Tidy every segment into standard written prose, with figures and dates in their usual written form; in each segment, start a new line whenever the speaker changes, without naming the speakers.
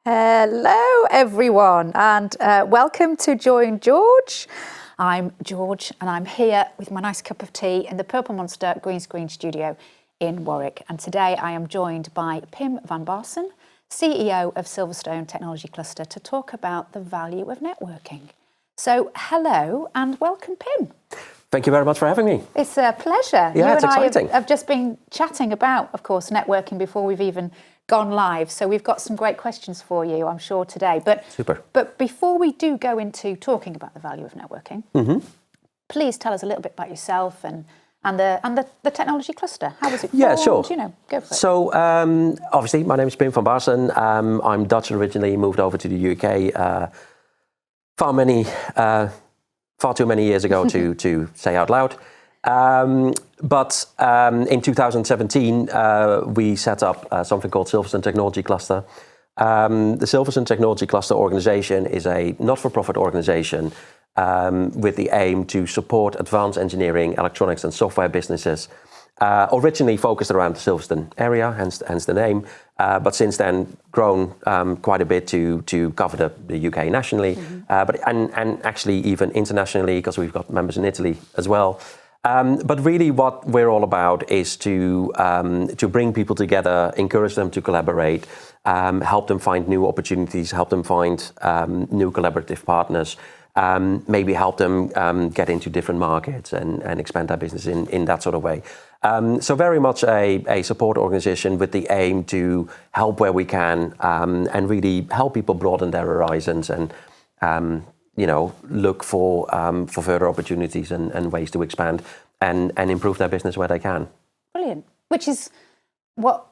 Hello everyone and welcome to Join George. I'm George and I'm here with my nice cup of tea in the Purple Monster green screen studio in Warwick, and today I am joined by Pim van Baarsen, CEO of Silverstone Technology Cluster, to talk about the value of networking. So hello and welcome, Pim.
Thank you very much for having me.
It's a pleasure.
Yeah, it's exciting.
I have just been chatting about, of course, networking before we've even gone live. So we've got some great questions for you, I'm sure, today.
Super.
But before we do go into talking about the value of networking, please tell us a little bit about yourself and the technology cluster. How was it formed?
Yeah, sure.
Go for it.
So obviously, my name is Pim van Baarsen. I'm Dutch originally, moved over to the UK far too many years ago to say out loud. But in 2017, we set up something called Silverstone Technology Cluster. The Silverstone Technology Cluster organization is a not-for-profit organization with the aim to support advanced engineering, electronics and software businesses, originally focused around the Silverstone area, hence the name, but since then grown quite a bit to cover the UK nationally, and actually even internationally, because we've got members in Italy as well. But really what we're all about is to bring people together, encourage them to collaborate, help them find new opportunities, help them find new collaborative partners, maybe help them get into different markets and expand their business in that sort of way. So very much a support organization with the aim to help where we can and really help people broaden their horizons and look for further opportunities and ways to expand and improve their business where they can.
Brilliant. Which is what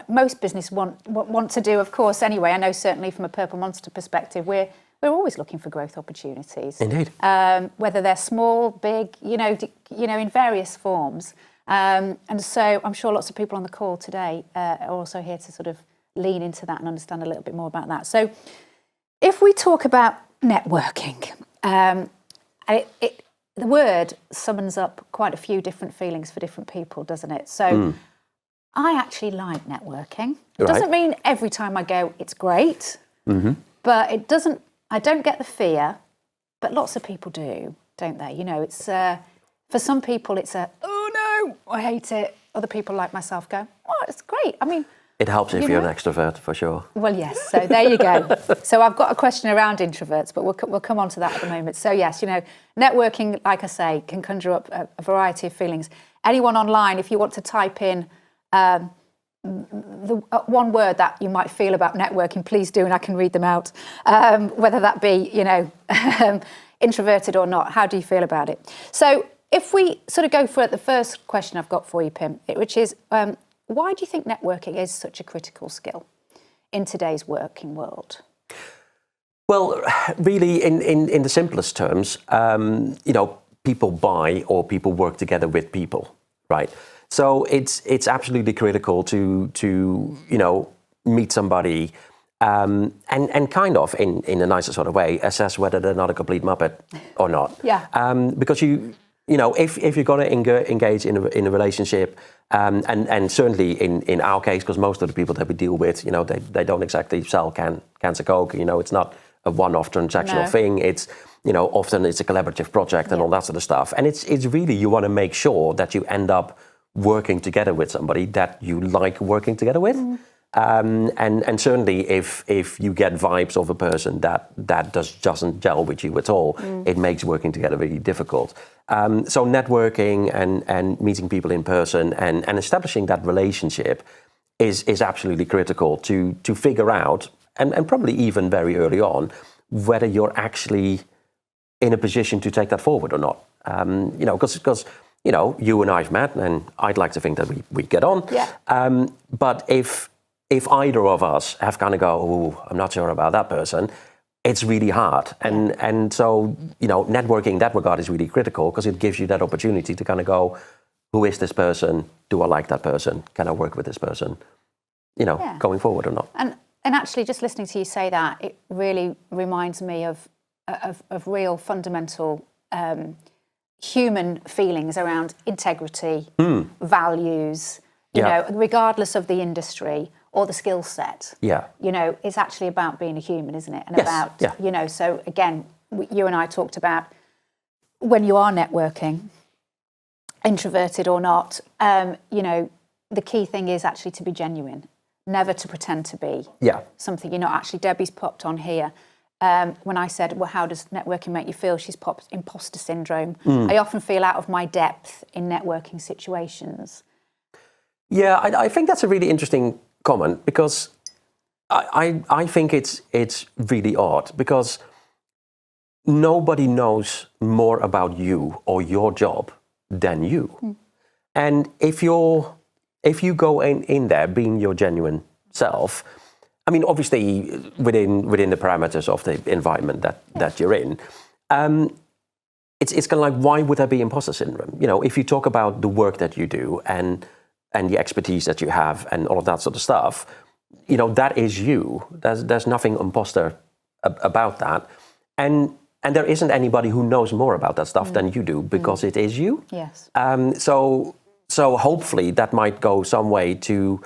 most business want to do, of course. Anyway, I know certainly from a Purple Monster perspective, we're always looking for growth opportunities.
Indeed.
Whether they're small, big, in various forms. And so I'm sure lots of people on the call today are also here to sort of lean into that and understand a little bit more about that. So if we talk about networking, the word summons up quite a few different feelings for different people, doesn't it? So I actually like networking. It doesn't mean every time I go it's great, but I don't get the fear, but lots of people do, don't they? It's for some people it's oh no, I hate it. Other people like myself go, oh, it's great. I mean,
it helps if you're an extrovert, for sure.
Well, yes. So there you go. So I've got a question around introverts, but we'll come on to that at the moment. So yes, networking, like I say, can conjure up a variety of feelings. Anyone online, if you want to type in the one word that you might feel about networking, please do, and I can read them out. Whether that be, introverted or not, how do you feel about it? So if we sort of go for the first question I've got for you, Pim, which is, why do you think networking is such a critical skill in today's working world?
Well, really, in the simplest terms, people buy or people work together with people, right? So it's absolutely critical to meet somebody and kind of in a nicer sort of way assess whether they're not a complete muppet or not. Yeah. Because if you're going to engage in a relationship, and certainly in our case, because most of the people that we deal with, they don't exactly sell cans of Coke. It's not a one-off transactional thing. It's often it's a collaborative project and all that sort of stuff. And it's really, you want to make sure that you end up working together with somebody that you like working together with. And certainly if you get vibes of a person that doesn't gel with you at all, it makes working together really difficult. So networking and meeting people in person and establishing that relationship is absolutely critical to figure out, and probably even very early on, whether you're actually in a position to take that forward or not. Because you and I've met, and I'd like to think that we get on. Yeah. But if either of us have kind of go, oh, I'm not sure about that person, it's really hard. And so, networking in that regard is really critical because it gives you that opportunity to kind of go, who is this person? Do I like that person? Can I work with this person? Going forward or not? And
actually, just listening to you say that, it really reminds me of real fundamental human feelings around integrity, values, regardless of the industry or the skill set.
Yeah.
You know, it's actually about being a human, isn't it? And
Yes.
about,
Yeah.
you know, so again, you and I talked about when you are networking, introverted or not, you know, the key thing is actually to be genuine, never to pretend to be something you're not. Actually, Debbie's popped on here. When I said, well, how does networking make you feel? She's popped imposter syndrome. I often feel out of my depth in networking situations.
Yeah, I think that's a really interesting comment, because I think it's really odd, because nobody knows more about you or your job than you. And if you go in there being your genuine self, I mean, obviously within the parameters of the environment that you're in, it's kind of like, why would there be imposter syndrome? You know, if you talk about the work that you do and the expertise that you have and all of that sort of stuff, you know, that is you. There's nothing imposter about that. And there isn't anybody who knows more about that stuff than you do, because it is you.
Yes.
So hopefully that might go some way to,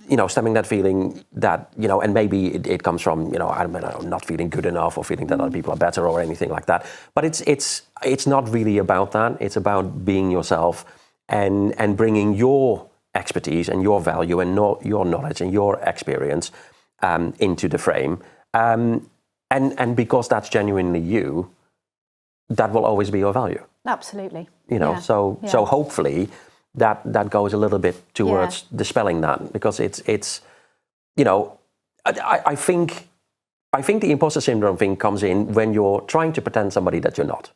you know, stemming that feeling that, you know, and maybe it comes from, you know, I don't know, not feeling good enough or feeling that other people are better or anything like that. But it's not really about that. It's about being yourself and bringing your expertise and your value and your knowledge and your experience into the frame. And because that's genuinely you, that will always be your value.
Absolutely.
You know, so hopefully that goes a little bit towards dispelling that, because it's you know, I think the imposter syndrome thing comes in when you're trying to pretend somebody that you're not,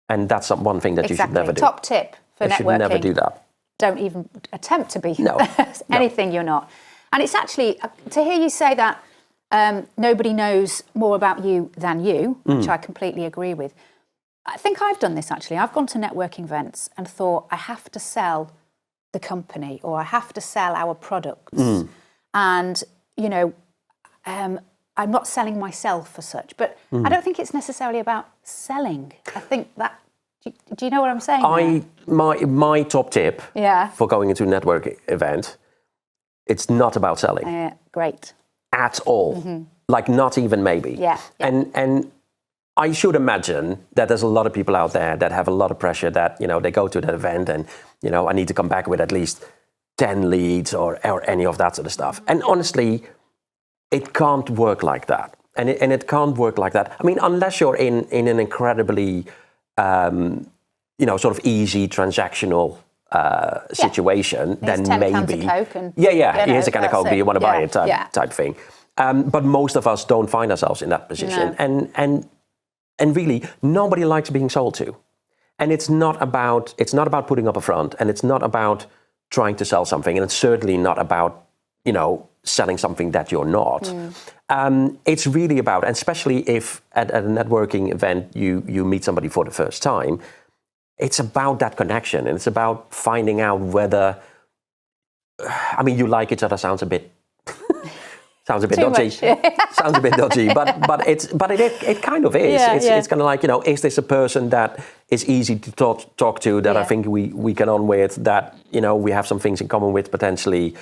and that's one thing that you should never do.
Top tip for networking:
should never do that.
Don't even attempt to be anything you're not. And it's actually, to hear you say that nobody knows more about you than you, which I completely agree with. I think I've done this actually. I've gone to networking events and thought, I have to sell the company, or I have to sell our products. And, you know, I'm not selling myself as such, but I don't think it's necessarily about selling. I think that, do you know what I'm saying?
My top tip for going into a networking event, it's not about selling.
Great.
At all. Like, not even maybe.
Yeah.
And I should imagine that there's a lot of people out there that have a lot of pressure, that, you know, they go to that event and, you know, I need to come back with at least 10 leads or any of that sort of stuff. And honestly, it can't work like that. And it can't work like that. I mean, unless you're in an incredibly, you know, sort of easy transactional situation, then maybe.
Cans of Coke and,
here's a can of Coke, do you want to buy it type thing. But most of us don't find ourselves in that position. No. And really, nobody likes being sold to. And it's not about putting up a front, and it's not about trying to sell something, and it's certainly not about, you know, selling something that you're not. It's really about, and especially if at a networking event you meet somebody for the first time, it's about that connection, and it's about finding out whether, I mean, you like each other sounds a bit dodgy. Sounds a bit dodgy, but it kind of is. It's kind of like, you know, is this a person that is easy to talk to, that I think we get on with, that, you know, we have some things in common with potentially,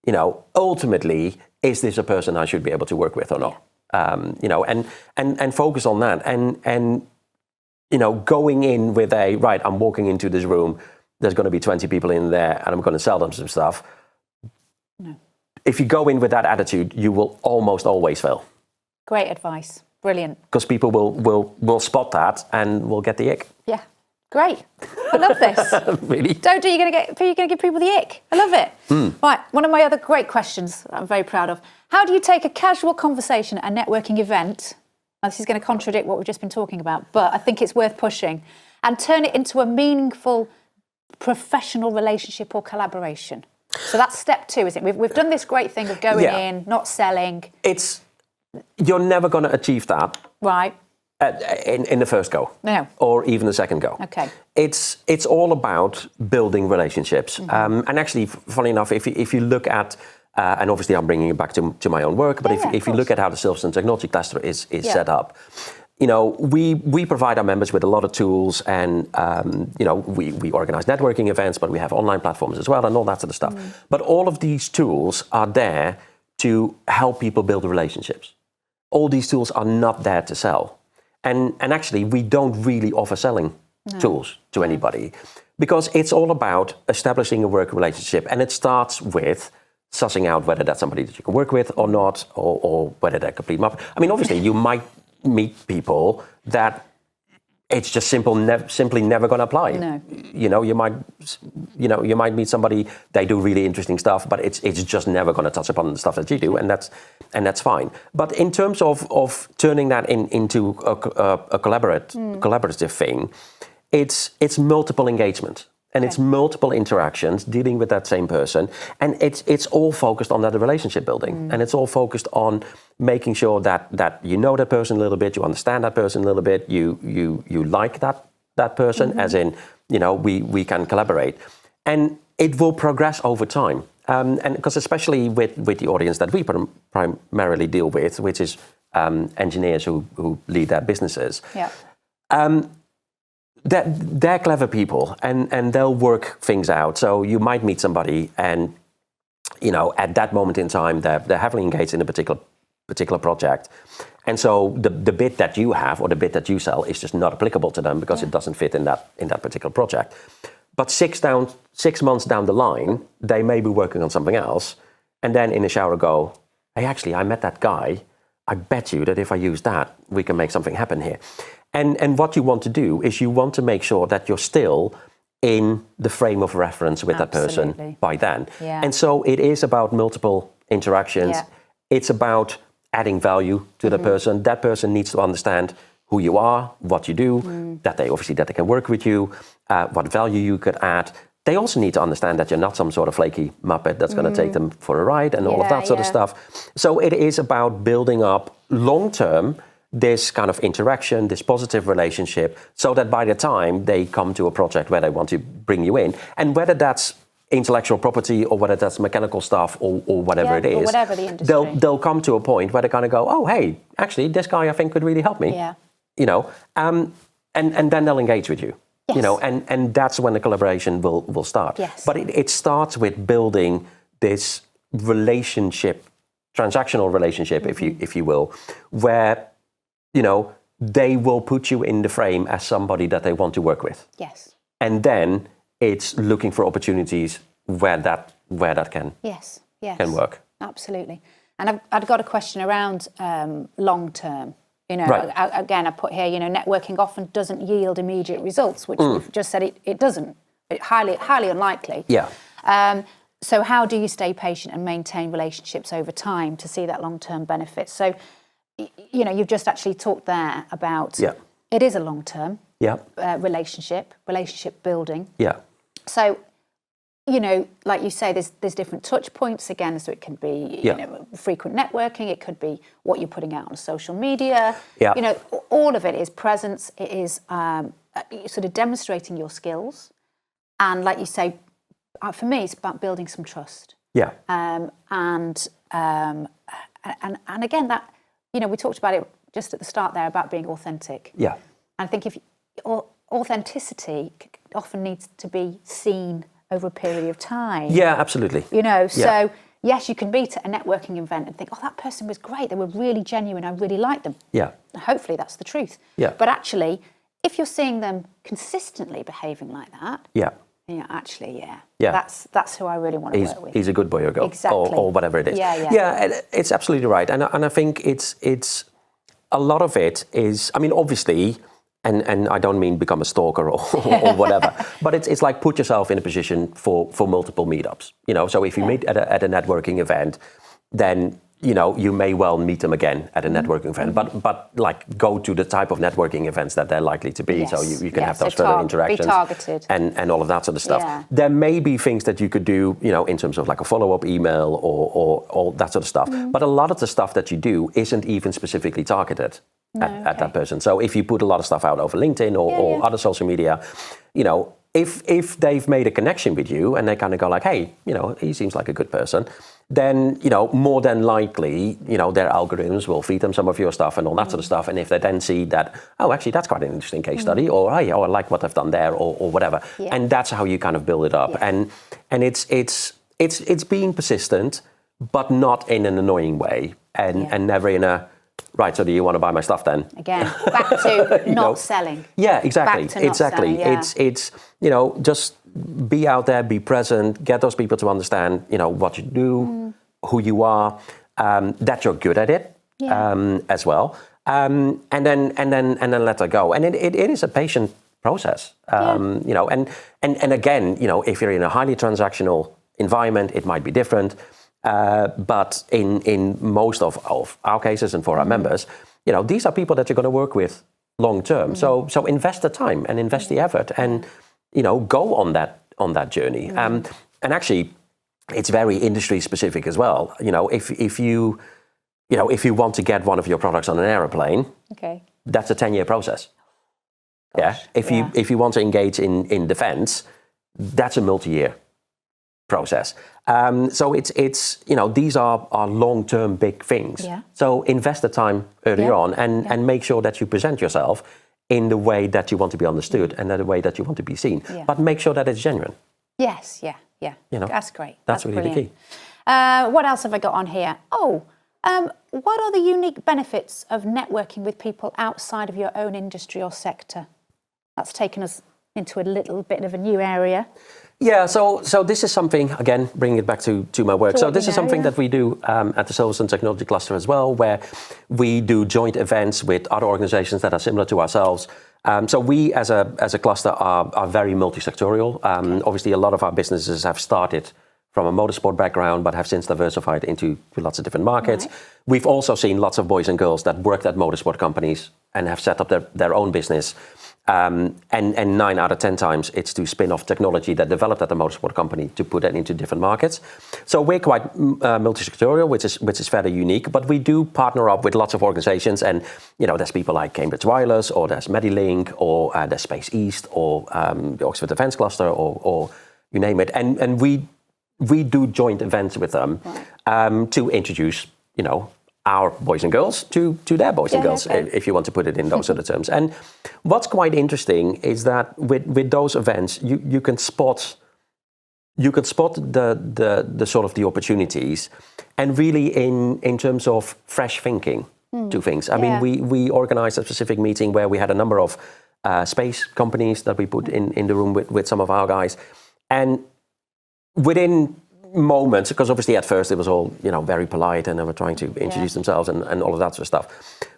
you know, ultimately, is this a person I should be able to work with or not? You know, and focus on that, and you know, going in with I'm walking into this room, there's going to be 20 people in there, and I'm going to sell them some stuff.
No.
If you go in with that attitude, you will almost always fail. Great
advice. Brilliant.
Because people will spot that and will get the ick.
Yeah. Great. I love this.
Really?
You're going to give people the ick. I love it. Right. One of my other great questions that I'm very proud of. How do you take a casual conversation at a networking event? Now, this is going to contradict what we've just been talking about, but I think it's worth pushing, and turn it into a meaningful professional relationship or collaboration? So that's step 2, isn't it? We've done this great thing of going in, not selling.
You're never going to achieve that.
Right.
In the first go.
No.
Or even the second go.
Okay.
It's all about building relationships. And actually, funny enough, if you look at, and obviously I'm bringing it back to my own work, but if you look at how the Silverstone Technology Cluster is set up, we provide our members with a lot of tools, and we organize networking events, but we have online platforms as well, and all that sort of stuff. But all of these tools are there to help people build relationships. All these tools are not there to sell, and actually we don't really offer selling tools to anybody, because it's all about establishing a work relationship, and it starts with sussing out whether that's somebody that you can work with or not, or whether they're complete muppet. I mean, obviously you might meet people that it's just simply never going to apply.
No.
You might meet somebody, they do really interesting stuff, but it's just never going to touch upon the stuff that you do, and that's fine. But in terms of turning that into a collaborative thing, it's multiple engagement. And it's multiple interactions dealing with that same person, and it's all focused on that relationship building, and it's all focused on making sure that you know that person a little bit, you understand that person a little bit, you like that person, as in we can collaborate, and it will progress over time, and because especially with the audience that we primarily deal with, which is engineers who lead their businesses.
Yeah.
They're clever people, and they'll work things out. So you might meet somebody, and at that moment in time, they're heavily engaged in a particular project, and so the bit that you have or the bit that you sell is just not applicable to them because it doesn't fit in that particular project. But 6 months down the line, they may be working on something else, and then in a shower go, hey, actually, I met that guy. I bet you that if I use that, we can make something happen here. And what you want to do is you want to make sure that you're still in the frame of reference with that person by then.
Yeah.
And so it is about multiple interactions.
Yeah.
It's about adding value to the person. That person needs to understand who you are, what you do, that they can work with you, what value you could add. They also need to understand that you're not some sort of flaky muppet that's going to take them for a ride and all of that sort of stuff. So it is about building up long-term this kind of interaction, this positive relationship, so that by the time they come to a project where they want to bring you in, and whether that's intellectual property or whether that's mechanical stuff or whatever it is,
or whatever the industry,
they'll come to a point where they kind of go, oh, hey, actually, this guy I think could really help me.
Yeah.
And then they'll engage with you.
Yes.
And that's when the collaboration will start.
Yes.
But it starts with building this relationship, transactional relationship, if you will, where they will put you in the frame as somebody that they want to work with.
Yes.
And then it's looking for opportunities where that can work.
Absolutely. And I've got a question around long term.
Right.
Again, I put here, networking often doesn't yield immediate results, which we've just said it doesn't. Highly unlikely.
Yeah.
So how do you stay patient and maintain relationships over time to see that long-term benefit? So, you've just actually talked there about it is a long-term relationship building.
Yeah.
So, like you say, there's different touch points again. So it can be frequent networking. It could be what you're putting out on social media.
Yeah.
All of it is presence. It is sort of demonstrating your skills, and like you say, for me, it's about building some trust.
Yeah.
And again, that we talked about it just at the start there about being authentic.
Yeah.
And I think authenticity often needs to be seen over a period of time.
Yeah, absolutely.
So yes, you can meet at a networking event and think, oh, that person was great. They were really genuine. I really liked them.
Yeah.
Hopefully that's the truth.
Yeah.
But actually, if you're seeing them consistently behaving like that, actually, that's who I really want to work with.
He's a good boy or girl.
Exactly.
Or whatever it is. Yeah, it's absolutely right. And I think it's a lot of it is, I mean, obviously, and I don't mean become a stalker or whatever, but it's like put yourself in a position for multiple meetups. So if you meet at a networking event, then you may well meet them again at a networking event, but like go to the type of networking events that they're likely to be, so you can have those further interactions,
be targeted,
and all of that sort of stuff. There may be things that you could do, in terms of like a follow-up email or all that sort of stuff. But a lot of the stuff that you do isn't even specifically targeted at that person. So if you put a lot of stuff out over LinkedIn or other social media, if they've made a connection with you and they kind of go like, hey, he seems like a good person, then, more than likely, their algorithms will feed them some of your stuff and all that sort of stuff. And if they then see that, oh, actually, that's quite an interesting case study, or, oh, yeah, I like what I've done there, or whatever. Yeah. And that's how you kind of build it up. Yeah. And it's being persistent, but not in an annoying way, and never in a, right, so do you want to buy my stuff then?
Again, back to not selling.
Yeah, exactly.
Back to not selling, yeah.
It's just be out there, be present, get those people to understand, what you do, who you are, that you're good at it, as well, and then let it go. And it is a patient process, and again, if you're in a highly transactional environment, it might be different. But in most of our cases and for our members, these are people that you're going to work with long term. So invest the time and invest the effort, and go on that journey. And actually, it's very industry specific as well. If you want to get one of your products on an aeroplane, that's a 10-year process. Gosh, if you want to engage in defense, that's a multi-year process. So it's these are long-term big things. Yeah. So invest the time earlier on and make sure that you present yourself in the way that you want to be understood and in the way that you want to be seen. Yeah. But make sure that it's genuine.
Yes, yeah. That's great.
That's really brilliant.
The key. What else have I got on here? What are the unique benefits of networking with people outside of your own industry or sector? That's taken us into a little bit of a new area.
Yeah, so this is something, again, bringing it back to my work. So this is something that we do at the Service and Technology Cluster as well, where we do joint events with other organizations that are similar to ourselves. So we, as a cluster, are very multi-sectorial. Obviously, a lot of our businesses have started from a motorsport background, but have since diversified into lots of different markets. Right. We've also seen lots of boys and girls that worked at motorsport companies and have set up their own business. And 9 out of 10 times it's to spin off technology that developed at the motorsport company to put that into different markets. So we're quite multi-sectorial, which is fairly unique, but we do partner up with lots of organizations, and there's people like Cambridge Wireless, or there's Medilink, or there's Space East, or the Oxford Defence Cluster, or you name it, and we do joint events with them to introduce our boys and girls to their boys and girls, if you want to put it in those sort of terms. And what's quite interesting is that with those events, you can spot the sort of the opportunities, and really in terms of fresh thinking to things. I mean, we organized a specific meeting where we had a number of space companies that we put in the room with some of our guys, and within moments, because obviously at first it was all very polite and they were trying to introduce themselves and all of that sort of stuff,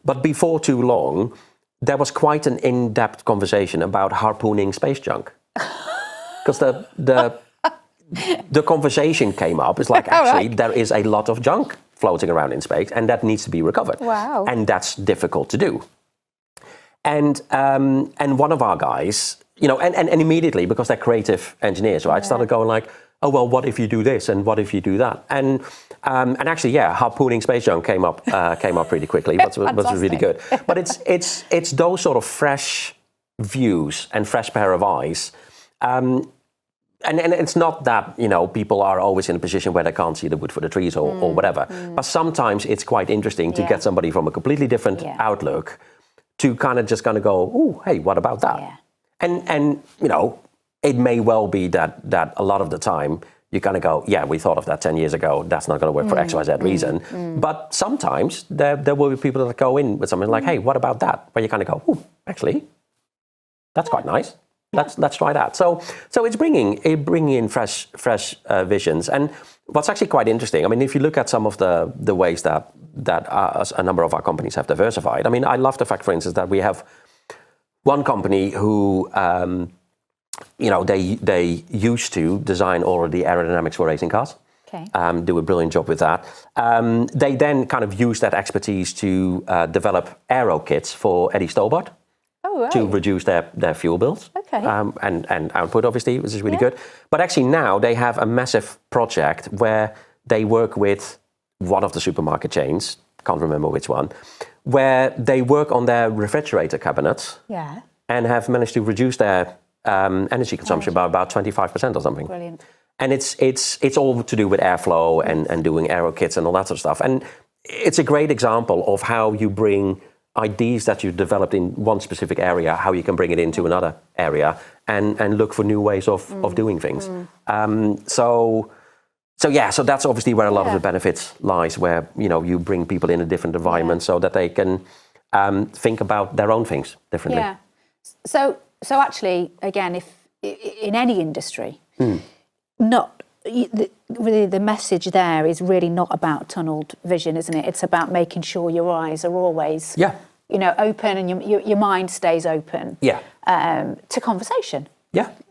but before too long there was quite an in-depth conversation about harpooning space junk, because the conversation came up. It's like, actually there is a lot of junk floating around in space and that needs to be recovered. Wow. And that's difficult to do. And one of our guys, and immediately, because they're creative engineers, right, started going like, oh, well, what if you do this and what if you do that? And actually, harpooning space junk came up pretty quickly. Which was really good. But it's those sort of fresh views and fresh pair of eyes. And it's not that people are always in a position where they can't see the wood for the trees or whatever. But sometimes it's quite interesting to get somebody from a completely different outlook to kind of go, oh, hey, what about that? Yeah. And it may well be that a lot of the time you kind of go, yeah, we thought of that 10 years ago. That's not going to work for X, Y, Z reason. But sometimes there will be people that go in with something like, hey, what about that? Where you kind of go, oh, actually, that's quite nice. Let's try that. So it's bringing in fresh visions. And what's actually quite interesting, I mean, if you look at some of the ways that a number of our companies have diversified, I mean, I love the fact, for instance, that we have one company who they used to design all of the aerodynamics for racing cars. Okay. Do a brilliant job with that. They then kind of use that expertise to develop aero kits for Eddie Stobart. Oh, right. To reduce their fuel bills. Okay. And output, obviously, which is really good. But actually now they have a massive project where they work with one of the supermarket chains, can't remember which one, where they work on their refrigerator cabinets and have managed to reduce their energy consumption by about 25% or something. Brilliant. And it's all to do with airflow and doing aero kits and all that sort of stuff. And it's a great example of how you bring ideas that you developed in one specific area, how you can bring it into another area and look for new ways of doing things. So that's obviously where a lot of the benefits lies, where you bring people in a different environment so that they can think about their own things differently.
Yeah. So actually, again, if in any industry, the message there is really not about tunneled vision, isn't it? It's about making sure your eyes are always, open and your mind stays open. To conversation.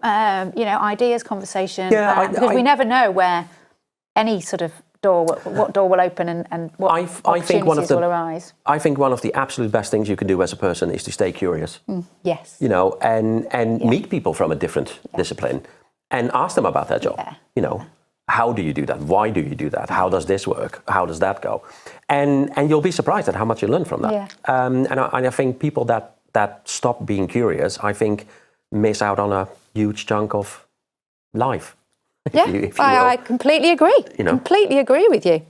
Ideas, conversation. Because we never know where any sort of what door will open and what opportunities will arise.
I think one of the absolute best things you can do as a person is to stay curious.
Yes.
And meet people from a different discipline and ask them about their job. How do you do that? Why do you do that? How does this work? How does that go? And you'll be surprised at how much you learn from that. And I think people that stop being curious, I think, miss out on a huge chunk of life.
I completely agree. Completely agree with you.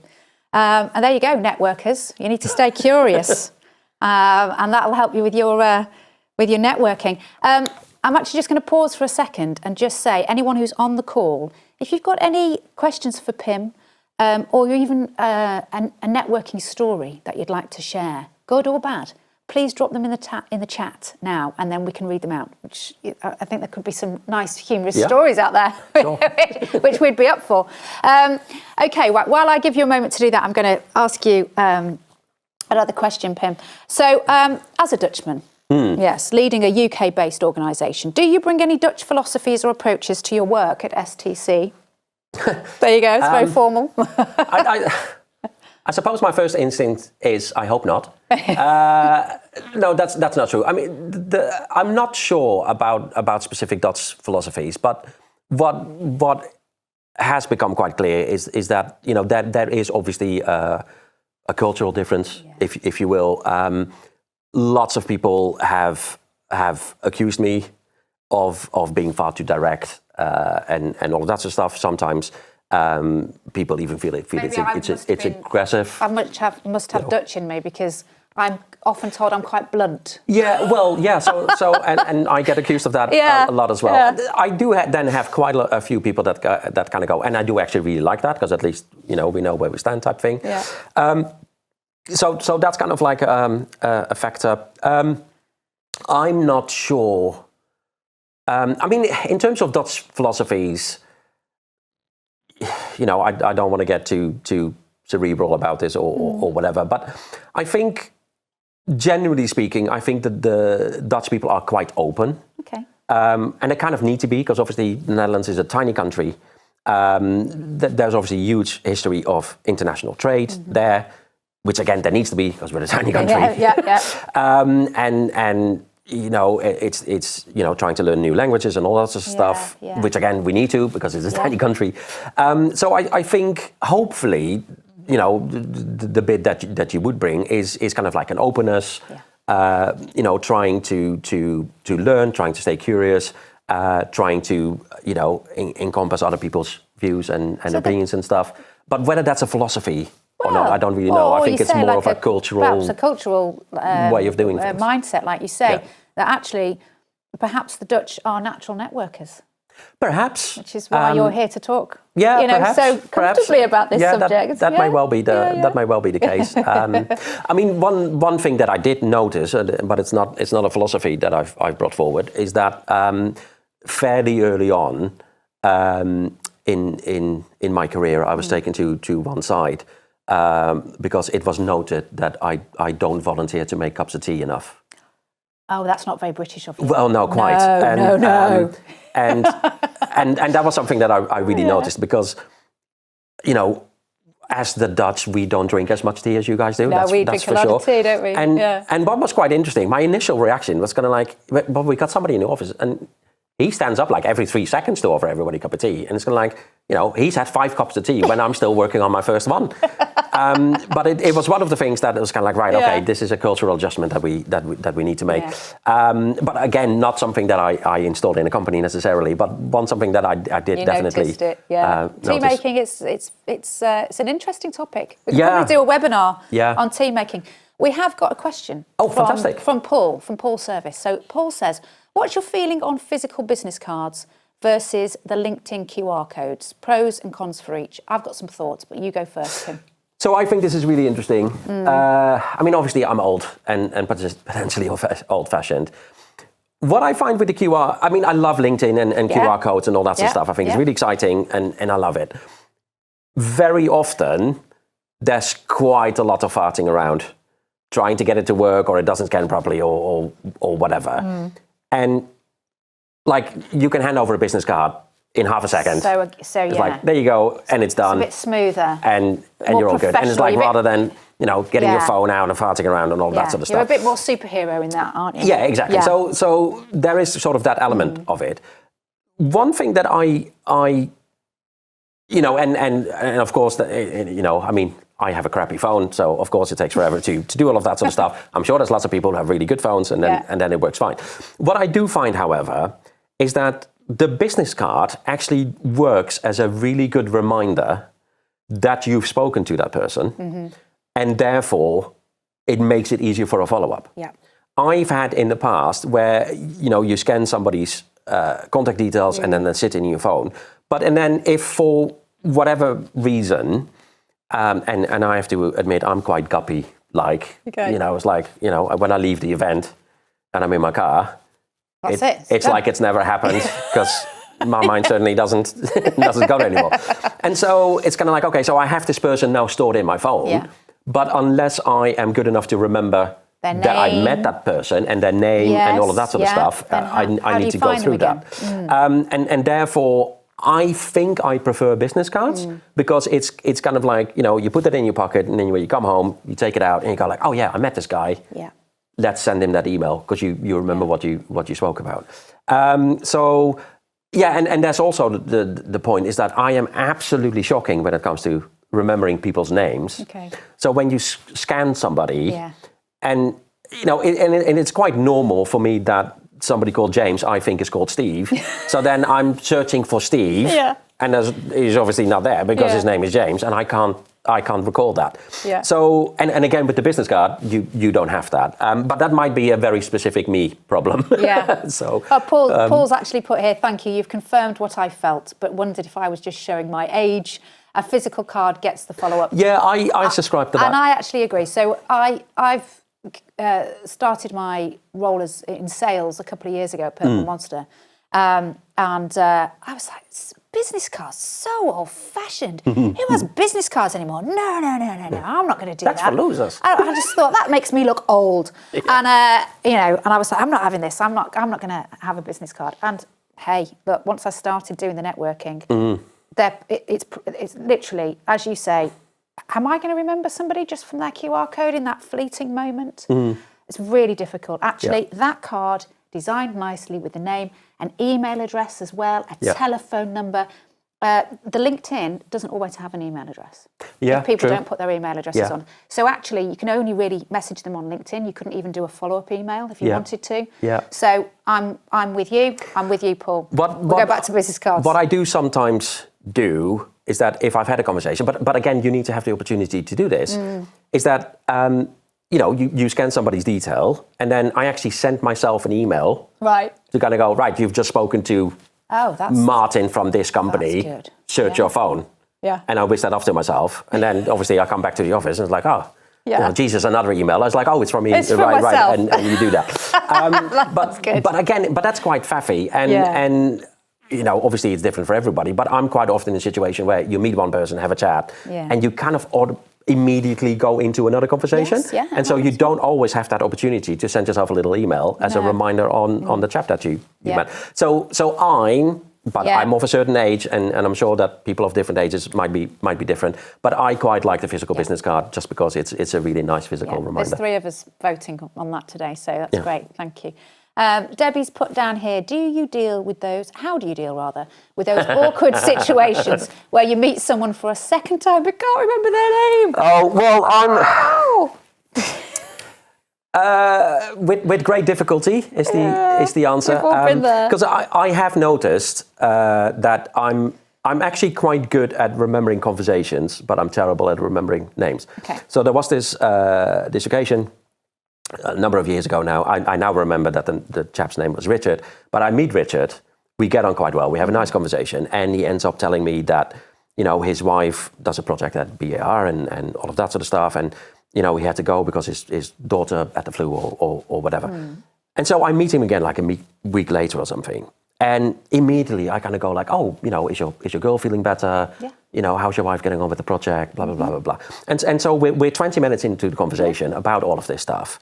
And there you go, networkers. You need to stay curious, and that'll help you with your networking. I'm actually just going to pause for a second and just say, anyone who's on the call, if you've got any questions for Pim, or even a networking story that you'd like to share, good or bad, please drop them in the chat now, and then we can read them out. Which I think there could be some nice humorous stories out there, which we'd be up for. Okay, while I give you a moment to do that, I'm going to ask you another question, Pim. So, as a Dutchman, yes, leading a UK-based organisation, do you bring any Dutch philosophies or approaches to your work at STC? There you go. It's very formal.
I suppose my first instinct is I hope not. No, that's not true. I mean, I'm not sure about specific Dutch philosophies, but what has become quite clear is that that there is obviously a cultural difference, if you will. Lots of people have accused me of being far too direct and all of that sort of stuff. Sometimes. People even feel it's aggressive.
I must have Dutch in me because I'm often told I'm quite blunt.
So and I get accused of that a lot as well. I do then have quite a few people that kind of go, and I do actually really like that because at least we know where we stand type thing. So that's kind of like a factor. I'm not sure. I mean, in terms of Dutch philosophies. I don't want to get too cerebral about this or whatever, but I think, generally speaking, I think that the Dutch people are quite open.
Okay.
And they kind of need to be, because obviously the Netherlands is a tiny country. There's obviously a huge history of international trade there, which again, there needs to be, because we're a tiny country. And it's trying to learn new languages and all that sort of stuff, which again we need to because it's a tiny country. So I think hopefully the bit that you would bring is kind of like an openness, trying to learn, trying to stay curious, trying to encompass other people's views and opinions and stuff. But whether that's a philosophy or not, I don't really know. I think it's more of a cultural way of doing things.
Mindset, like you say, that actually perhaps the Dutch are natural networkers.
Perhaps.
Which is why you're here to talk.
Perhaps,
so comfortably about this subject.
That may well be that may well be the case. I mean, one thing that I did notice, but it's not a philosophy that I've brought forward, is that fairly early on in my career, I was taken to one side because it was noted that I don't volunteer to make cups of tea enough.
Oh, that's not very British of you.
Well, no, quite.
No.
And that was something that I really noticed because, as the Dutch, we don't drink as much tea as you guys do.
No, we drink a lot of tea, don't we?
And what was quite interesting, my initial reaction was kind of like, but we got somebody in the office and he stands up like every 3 seconds to offer everybody a cup of tea. And it's kind of like, he's had 5 cups of tea when I'm still working on my first one. But it was one of the things that it was kind of like, right, okay, this is a cultural adjustment that we need to make. But again, not something that I installed in a company necessarily, but something that I did definitely.
Noticed it, tea making, it's an interesting topic. We could probably do a webinar on tea making. We have got a question.
Fantastic.
From Paul Service. So Paul says, what's your feeling on physical business cards versus the LinkedIn QR codes? Pros and cons for each. I've got some thoughts, but you go first, Tim.
So I think this is really interesting. I mean, obviously I'm old and potentially old-fashioned. What I find with the QR, I mean, I love LinkedIn and QR codes and all that sort of stuff. I think it's really exciting and I love it. Very often, there's quite a lot of farting around, trying to get it to work, or it doesn't scan properly, or whatever. And like, you can hand over a business card in half a second.
So
it's like, there you go, and it's done.
It's a bit smoother.
And you're all good. And it's like, rather than, getting your phone out and farting around and all that sort of stuff.
You're a bit more superhero in that, aren't you?
Yeah, exactly. Yeah. So there is sort of that element of it. One thing that I and of course, I mean, I have a crappy phone, so of course it takes forever to do all of that sort of stuff. I'm sure there's lots of people who have really good phones, and then it works fine. What I do find, however, is that the business card actually works as a really good reminder that you've spoken to that person, and therefore it makes it easier for a follow-up.
Yeah.
I've had in the past where you scan somebody's contact details and then they sit in your phone, and then if for whatever reason. And I have to admit, I'm quite guppy. It's like, when I leave the event and I'm in my car, it's like it's never happened, because my mind certainly doesn't go there anymore. And so it's kind of like, okay, so I have this person now stored in my phone, but unless I am good enough to remember that I met that person and their name and all of that sort of stuff, I need to go through that. And therefore, I think I prefer business cards because it's kind of like, you put it in your pocket, and then when you come home, you take it out and you go like, oh yeah, I met this guy. Yeah. Let's send him that email, because you remember what you spoke about. And there's also the point is that I am absolutely shocking when it comes to remembering people's names. Okay. So when you scan somebody, and it's quite normal for me that somebody called James, I think, is called Steve. So then I'm searching for Steve, and he's obviously not there because his name is James, and I can't recall that. Yeah. So and again with the business card, you don't have that. But that might be a very specific me problem. Yeah. So.
Paul's actually put here. Thank you. You've confirmed what I felt, but wondered if I was just showing my age. A physical card gets the follow-up.
Yeah, I subscribe to that.
And I actually agree. So I've started my role in sales a couple of years ago at Purple Monster, and I was like, business cards, so old-fashioned. Who has business cards anymore? No, I'm not going to do that.
That's for losers.
I just thought that makes me look old, and and I was like, I'm not having this. I'm not going to have a business card. And hey, look, once I started doing the networking, it's literally, as you say. Am I going to remember somebody just from their QR code in that fleeting moment? It's really difficult. Actually, that card, designed nicely with the name, an email address as well, a telephone number. The LinkedIn doesn't always have an email address. If people don't put their email addresses on. So actually, you can only really message them on LinkedIn. You couldn't even do a follow-up email if you wanted to. Yeah. So I'm with you. I'm with you, Paul. We'll go back to business cards.
What I do sometimes do is that if I've had a conversation, but again, you need to have the opportunity to do this, is that, you scan somebody's detail, and then I actually send myself an email to kind of go, right, you've just spoken to Martin from this company, search your phone. Yeah. And I whiz that off to myself, and then obviously I come back to the office and it's like, Jesus, another email. I was like, it's from me.
It's from myself.
And you do that.
That's good.
But that's quite faffy, and obviously it's different for everybody, but I'm quite often in a situation where you meet one person, have a chat, and you kind of immediately go into another conversation. Yes, and so you don't always have that opportunity to send yourself a little email as a reminder on the chat that you met. So I'm of a certain age, and I'm sure that people of different ages might be different, but I quite like the physical business card just because it's a really nice physical reminder.
There's 3 of us voting on that today, so that's great. Thank you. Debbie's put down here, how do you deal with those awkward situations where you meet someone for a second time but can't remember their name?
Oh, well, with great difficulty is the answer.
We've all been there.
Because I have noticed that I'm actually quite good at remembering conversations, but I'm terrible at remembering names.
Okay.
So there was this occasion a number of years ago now. I now remember that the chap's name was Richard, but I meet Richard. We get on quite well. We have a nice conversation, and he ends up telling me that, his wife does a project at BAR and all of that sort of stuff, and he had to go because his daughter had the flu or whatever. And so I meet him again like a week later or something. And immediately I kind of go like, oh, is your girl feeling better? Yeah. How's your wife getting on with the project? Blah, blah, blah, blah, blah. And so we're 20 minutes into the conversation about all of this stuff.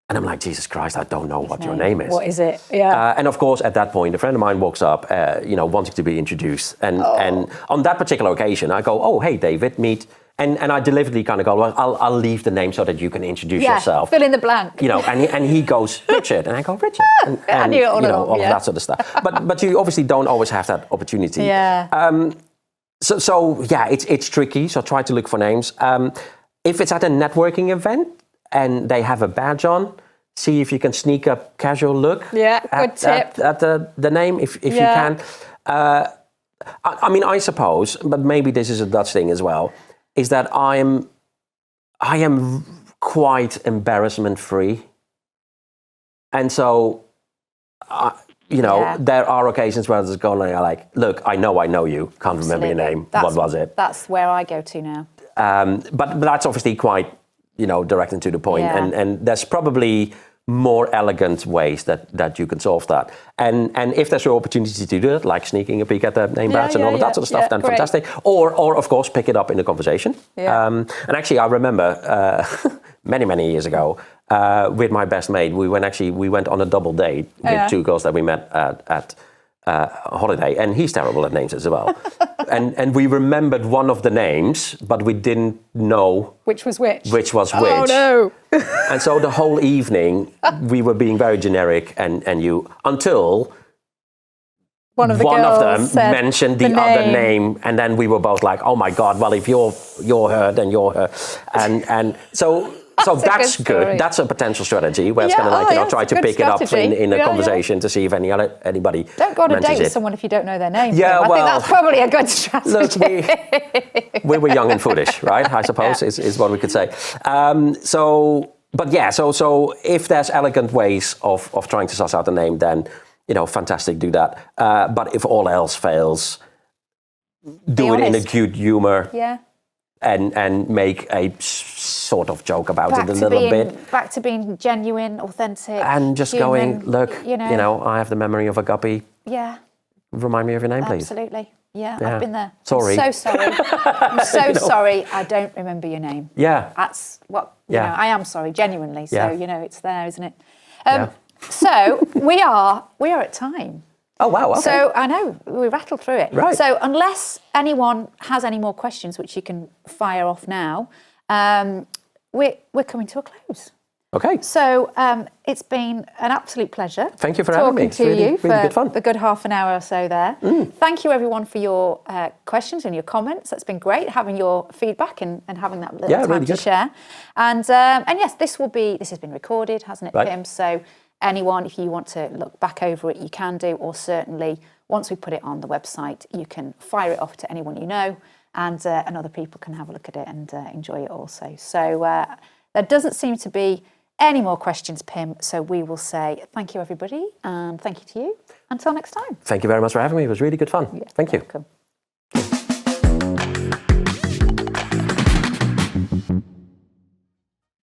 And I'm like, Jesus Christ, I don't know what your name is.
What is it? Yeah.
And of course, at that point, a friend of mine walks up, wanting to be introduced. And on that particular occasion, I go, oh, hey, David, meet... And I deliberately kind of go, well, I'll leave the name so that you can introduce yourself.
Fill in the blank.
And he goes, Richard. And I go, Richard. And
I knew it all along,
all of that sort of stuff. But you obviously don't always have that opportunity.
Yeah.
So it's tricky. So try to look for names. If it's at a networking event and they have a badge on, see if you can sneak a casual look.
Yeah, good tip.
At the name, if you can. I mean, I suppose, but maybe this is a Dutch thing as well, is that I am quite embarrassment-free. And so, there are occasions where I just go like, look, I know you, can't remember your name, what was it?
That's where I go to now.
But that's obviously quite, direct and to the point.
Yeah.
And there's probably more elegant ways that you can solve that. And if there's an opportunity to do it, like sneaking a peek at the name badge and all of that sort of stuff, then
great.
Fantastic. Or of course, pick it up in the conversation.
Yeah.
And actually, I remember many years ago, with my best mate, we went on a double date with two girls that we met at holiday, and he's terrible at names as well. and we remembered one of the names, but we didn't know
which was which.
Oh
no!
And so the whole evening we were being very generic and until one of them mentioned the other name, and then we were both like, oh my God, well, if you're her, then you're her, and so. So that's good. That's a potential strategy where it's going to try to pick it up in a conversation to see if anybody
don't go on a date with someone if you don't know their name. Yeah, I think that's probably a good strategy.
Look, we were young and foolish, right? I suppose is what we could say. So if there's elegant ways of trying to suss out a name, then fantastic, do that. But if all else fails, do it in a cute humor.
Yeah.
And make a sort of joke about it a little bit.
Back to being genuine, authentic.
And just
human,
going, look, I have the memory of a guppy.
Yeah.
Remind me of your name, please.
Absolutely. Yeah, I've been there.
Sorry.
I'm so sorry. I'm so sorry I don't remember your name.
Yeah.
That's what, I am sorry, genuinely. So, it's there, isn't it? So we are at time.
Oh, wow, okay.
So I know, we rattled through it.
Right.
So unless anyone has any more questions, which you can fire off now, we're coming to a close.
Okay.
So it's been an absolute pleasure.
Thank you for having me.
Talking to you for
really good fun.
a good half an hour or so there. Thank you everyone for your questions and your comments. That's been great having your feedback and having that little time to share. And yes, this has been recorded, hasn't it,
right.
Pim? So anyone, if you want to look back over it, you can do, or certainly once we put it on the website, you can fire it off to anyone you know, and other people can have a look at it and enjoy it also. So there doesn't seem to be any more questions, Pim, so we will say thank you, everybody, and thank you to you. Until next time.
Thank you very much for having me. It was really good fun.
Yeah,
thank you.
Welcome.